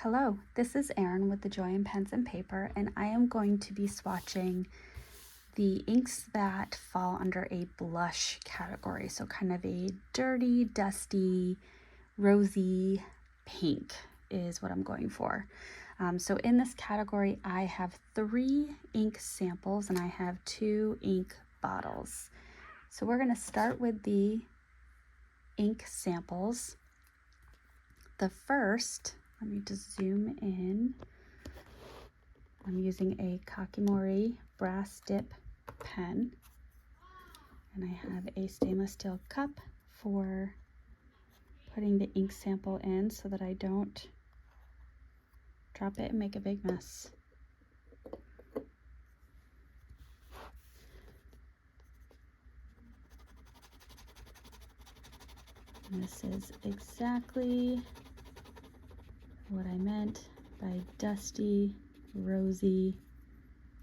Hello, this is Erin with the Joy in Pens and Paper, and I am going to be swatching the inks that fall under a blush category. So kind of a dirty, dusty, rosy pink is what I'm going for. So in this category, I have 3 ink samples and I have 2 ink bottles. So we're going to start with the ink samples. The first, let me just zoom in. I'm using a Kakimori brass dip pen, and I have a stainless steel cup for putting the ink sample in so that I don't drop it and make a big mess. And this is exactly what I meant by dusty, rosy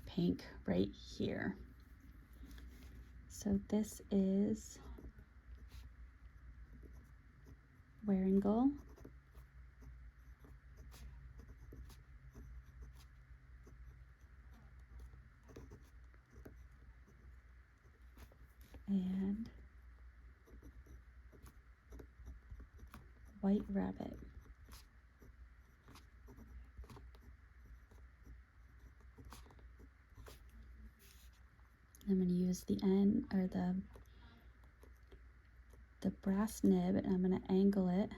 pink right here. So this is Wearingle. And White Rabbit. I'm going to use the end or the brass nib, and I'm going to angle it,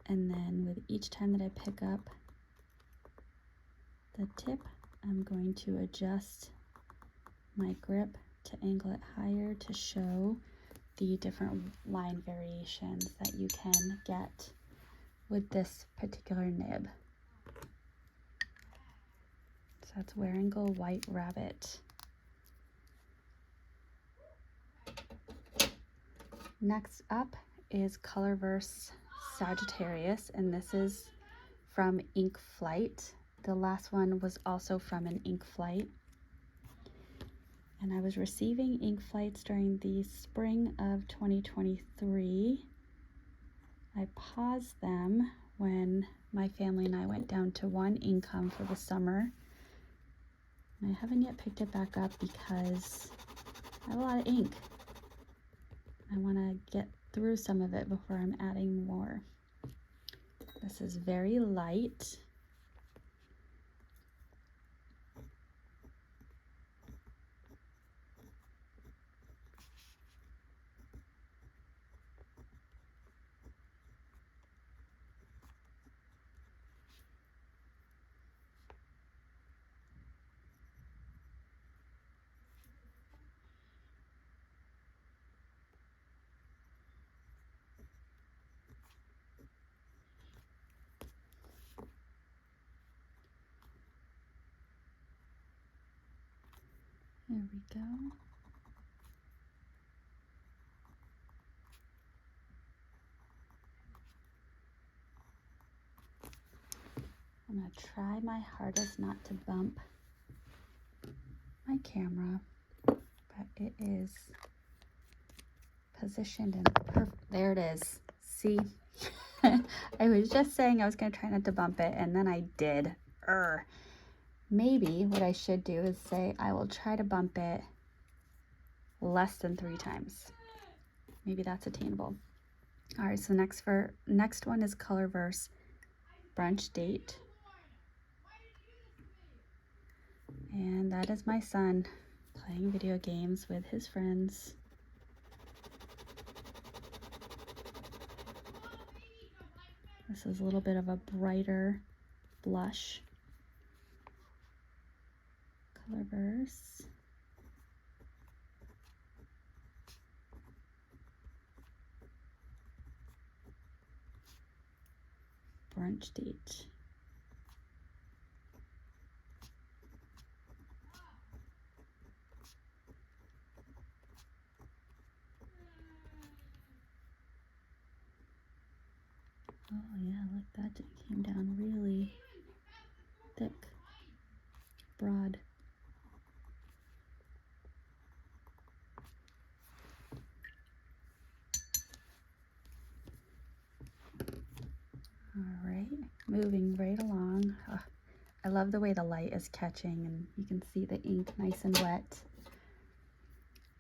and then with each time that I pick up the tip, I'm going to adjust my grip to angle it higher to show the different line variations that you can get with this particular nib. So that's Wearingle White Rabbit. Next up is Colorverse Sagittarius, and this is from Ink Flight. The last one was also from an Ink Flight. And I was receiving ink flights during the spring of 2023. I paused them when my family and I went down to one income for the summer. And I haven't yet picked it back up because I have a lot of ink. I want to get through some of it before I'm adding more. This is very light. There we go. I'm going to try my hardest not to bump my camera, but it is positioned in there it is. See? I was just saying I was going to try not to bump it, and then I did. Maybe what I should do is say I will try to bump it less than 3 times. Maybe that's attainable. All right, so next one is Colorverse Brunch Date. And that is my son playing video games with his friends. This is a little bit of a brighter blush. Colorverse. Brunch Date. Oh yeah, look, that came down really thick, broad. All right, moving right along. I love the way the light is catching and you can see the ink nice and wet.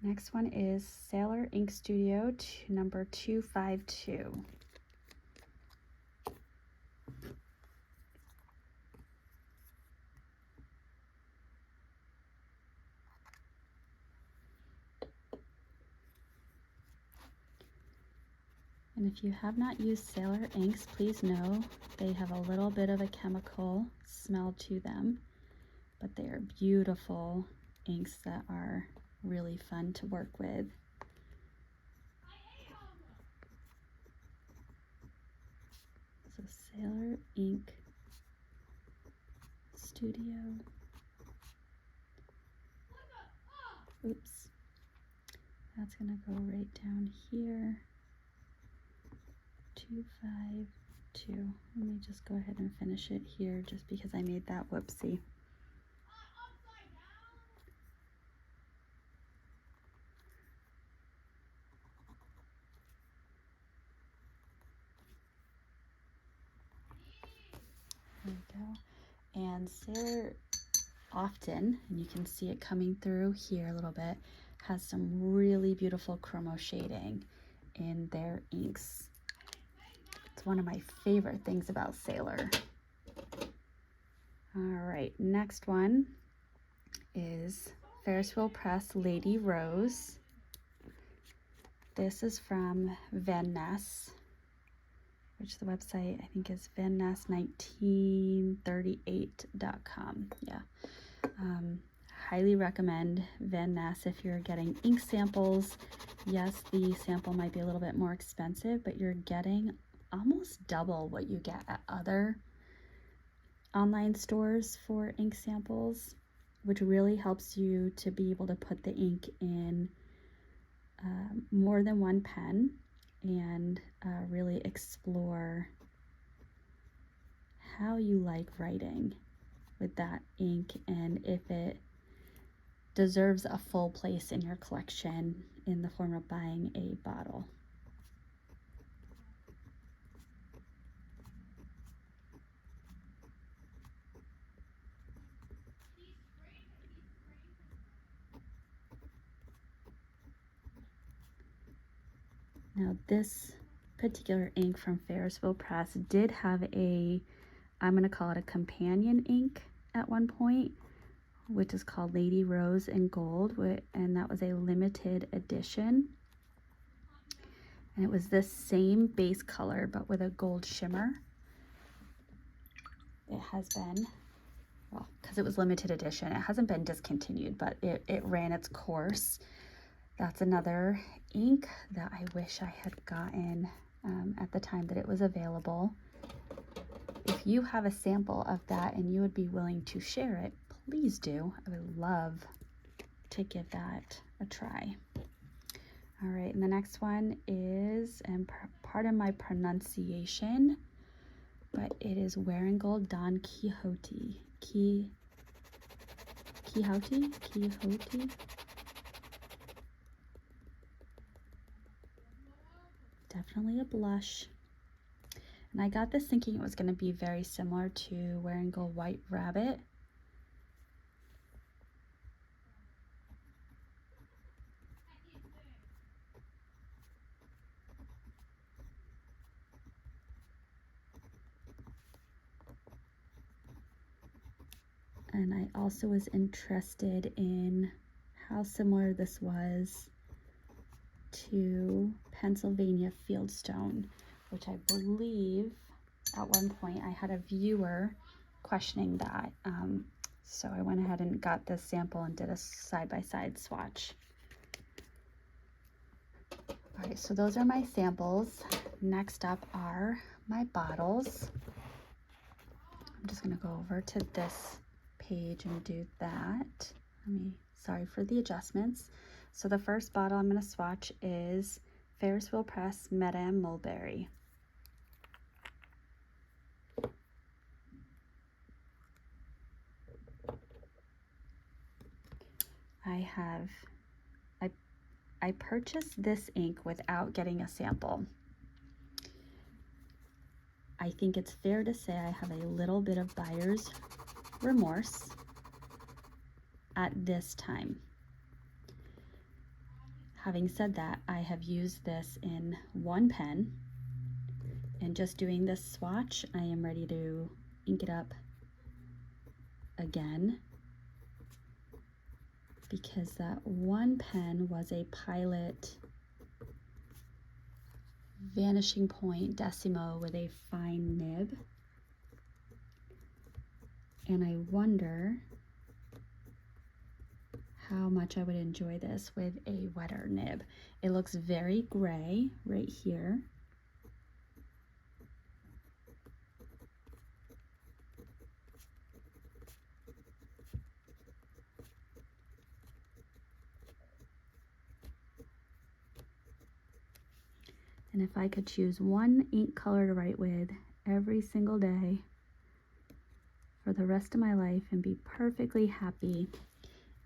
Next one is Sailor Ink Studio number 252. And if you have not used Sailor inks, please know they have a little bit of a chemical smell to them, but they are beautiful inks that are really fun to work with. So Sailor Ink Studio. Oops. That's gonna go right down here. 252. Let me just go ahead and finish it here just because I made that whoopsie. There we go. And Sailor often, and you can see it coming through here a little bit, has some really beautiful chromo shading in their inks. It's one of my favorite things about Sailor. All right, next one is Ferris Wheel Press Lady Rose. This is from Van Ness, which the website I think is vanness1938.com. Yeah. Highly recommend Van Ness if you're getting ink samples. Yes, the sample might be a little bit more expensive, but you're getting almost double what you get at other online stores for ink samples, which really helps you to be able to put the ink in more than one pen and really explore how you like writing with that ink and if it deserves a full place in your collection in the form of buying a bottle. Now this particular ink from Ferris Wheel Press did have a, I'm going to call it a companion ink at one point, which is called Lady Rose in Gold, and that was a limited edition. And it was this same base color, but with a gold shimmer. It has been, well, because it was limited edition, it hasn't been discontinued, but it ran its course. That's another ink that I wish I had gotten at the time that it was available. If you have a sample of that and you would be willing to share it, please do. I would love to give that a try. All right, and the next one is, and pardon my pronunciation, but it is Wearing Gold Don Quixote. Quixote? Definitely a blush. And I got this thinking it was going to be very similar to Wearing Gold White Rabbit. And I also was interested in how similar this was to Pennsylvania Fieldstone, which I believe at one point I had a viewer questioning that. So I went ahead and got this sample and did a side-by-side swatch. All right, so those are my samples. Next up are my bottles. I'm just gonna go over to this page and do that. Sorry for the adjustments. So the first bottle I'm gonna swatch is Ferris Wheel Press Madame Mulberry. I purchased this ink without getting a sample. I think it's fair to say I have a little bit of buyer's remorse at this time. Having said that, I have used this in one pen, and just doing this swatch, I am ready to ink it up again, because that one pen was a Pilot Vanishing Point Decimo with a fine nib, and I wonder how much I would enjoy this with a wetter nib. It looks very gray right here. And if I could choose one ink color to write with every single day for the rest of my life and be perfectly happy,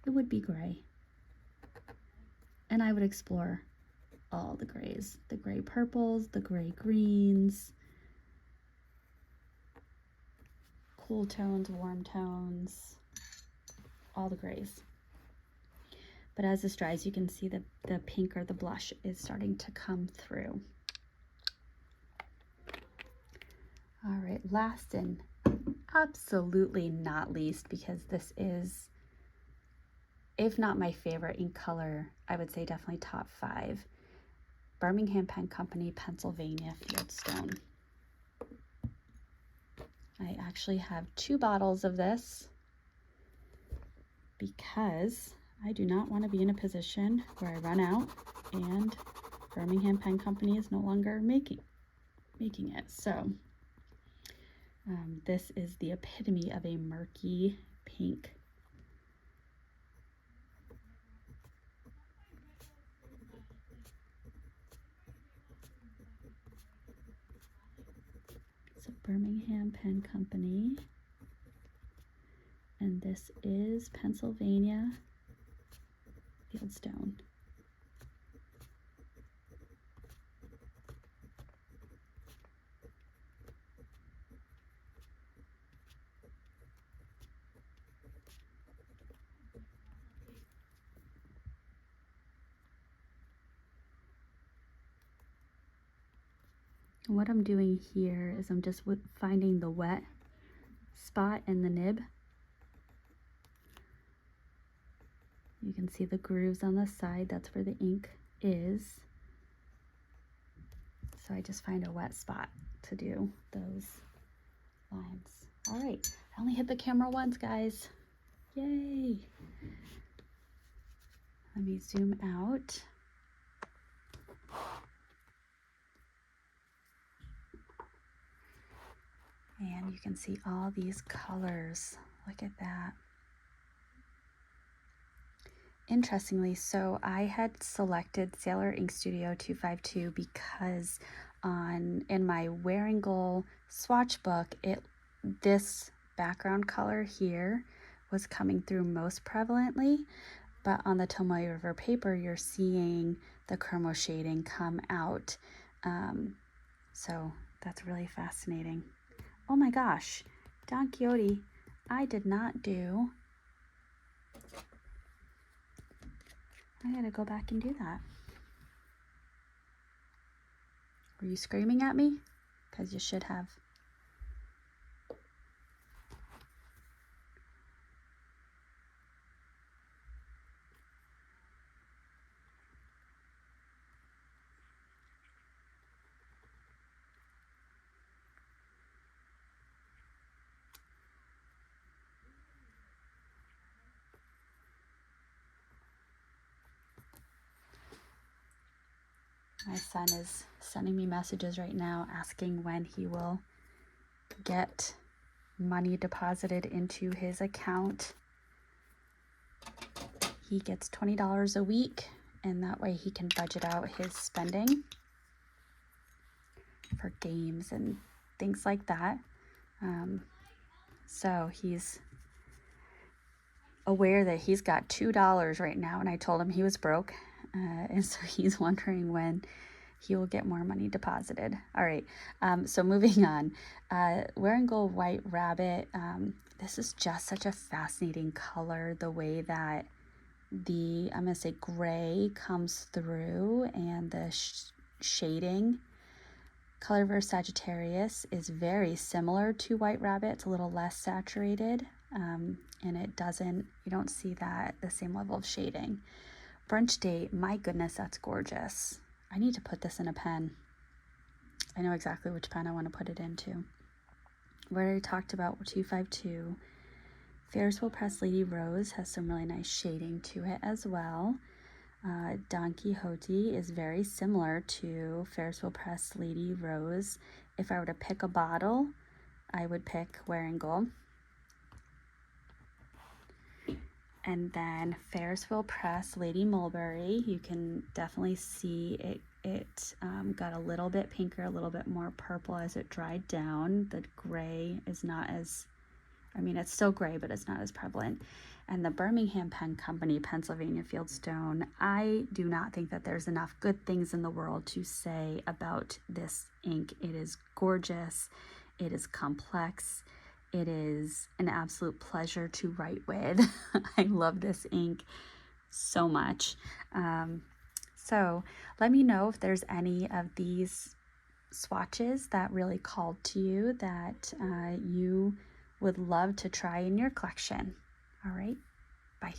it would be gray. And I would explore all the grays, the gray purples, the gray greens, cool tones, warm tones, all the grays. But as this dries, you can see that the pink or the blush is starting to come through. All right, last and absolutely not least, because this is, if not my favorite ink color, I would say definitely top 5, Birmingham Pen Company, Pennsylvania Fieldstone. I actually have 2 bottles of this because I do not want to be in a position where I run out and Birmingham Pen Company is no longer making it. So this is the epitome of a murky pink. So Birmingham Pen Company, and this is Pennsylvania Fieldstone. And what I'm doing here is I'm just finding the wet spot in the nib. You can see the grooves on the side, that's where the ink is. So I just find a wet spot to do those lines. All right, I only hit the camera once, guys. Yay. Let me zoom out. And you can see all these colors. Look at that. Interestingly, so I had selected Sailor Ink Studio 252 because in my Wearing Goal swatch book, this background color here was coming through most prevalently, but on the Tomoe River paper, you're seeing the chromo shading come out. So that's really fascinating. Oh my gosh, Don Quixote, I did not do. I gotta go back and do that. Were you screaming at me? Because you should have. My son is sending me messages right now asking when he will get money deposited into his account. He gets $20 a week, and that way he can budget out his spending for games and things like that. So he's aware that he's got $2 right now, and I told him he was broke, and so he's wondering when he will get more money deposited. All right, so moving on. Wearing Gold White Rabbit. This is just such a fascinating color, the way that I'm going to say gray comes through and the shading. Colorverse Sagittarius is very similar to White Rabbit. It's a little less saturated, and you don't see the same level of shading. Brunch Date, my goodness, that's gorgeous. I need to put this in a pen. I know exactly which pen I want to put it into. We already talked about 252. Ferris Wheel Press Lady Rose has some really nice shading to it as well. Don Quixote is very similar to Ferris Wheel Press Lady Rose. If I were to pick a bottle, I would pick Wearing Gold. And then Ferris Wheel Press Lady Mulberry, you can definitely see it got a little bit pinker, a little bit more purple as it dried down. The gray is not as, it's still gray, but it's not as prevalent. And the Birmingham Pen Company, Pennsylvania Fieldstone, I do not think that there's enough good things in the world to say about this ink. It is gorgeous. It is complex. It is an absolute pleasure to write with. I love this ink so much. So let me know if there's any of these swatches that really called to you that you would love to try in your collection. All right, bye.